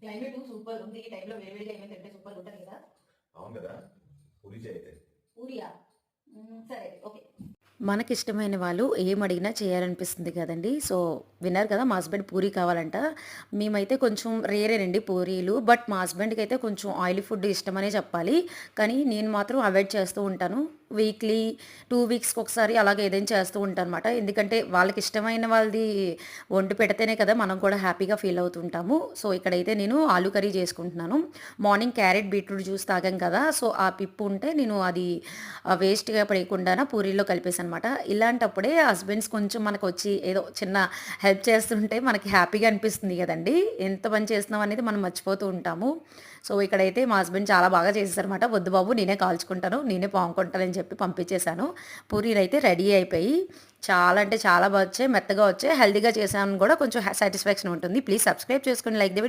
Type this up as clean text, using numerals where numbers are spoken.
Climate super ఉంది. ఈ టైంలో వేడివేడిగా ఏమైనా తింటే సూపర్ ఉంటుంది కదా. అవును కదా, పూరి అయితే పూరియా? సరే, ఓకే. మనకిష్టమైన వాళ్ళు ఏం అడిగినా చేయాలనిపిస్తుంది కదండి. సో విన్నారు కదా, మా హస్బెండ్ పూరీ కావాలంట. మేమైతే కొంచెం రేరేనండి పూరీలు, బట్ మా హస్బెండ్కి అయితే కొంచెం ఆయిలీ ఫుడ్ ఇష్టమనే చెప్పాలి. కానీ నేను మాత్రం అవాయిడ్ చేస్తూ ఉంటాను. వీక్లీ 2 వీక్స్కి ఒకసారి అలాగే ఏదైనా చేస్తూ ఉంటాను అనమాట. ఎందుకంటే వాళ్ళకి ఇష్టమైన వాళ్ళది వండి పెడితేనే కదా మనం కూడా హ్యాపీగా ఫీల్ అవుతుంటాము. సో ఇక్కడైతే నేను ఆలూ కర్రీ చేసుకుంటున్నాను. మార్నింగ్ క్యారెట్ బీట్రూట్ జ్యూస్ తాగాం కదా, సో ఆ పిప్పు ఉంటే నేను అది వేస్ట్గా పడేయకుండా పూరీలో కలిపేసాను అనమాట. ఇలాంటప్పుడే హస్బెండ్స్ కొంచెం మనకు వచ్చి ఏదో చిన్న హెల్ప్ చేస్తుంటే మనకి హ్యాపీగా అనిపిస్తుంది కదండి. ఎంత పని చేస్తున్నాం అనేది మనం మర్చిపోతూ ఉంటాము. సో ఇక్కడైతే మా హస్బెండ్ చాలా బాగా చేసేసారనమాట. వద్దు బాబు, నేనే కాల్చుకుంటాను, నేనే పాముకుంటానని చెప్పి పంపించేశాను. పూరీలు అయితే రెడీ అయిపోయి చాలా అంటే చాలా బాగా వచ్చాయి, మెత్తగా వచ్చాయి, హెల్తీగా చేశాను కూడా కొంచెం సాటిస్ఫాక్షన్ ఉంటుంది. ప్లీజ్ సబ్స్క్రైబ్ చేసుకోండి, లైక్ ది వీడియో.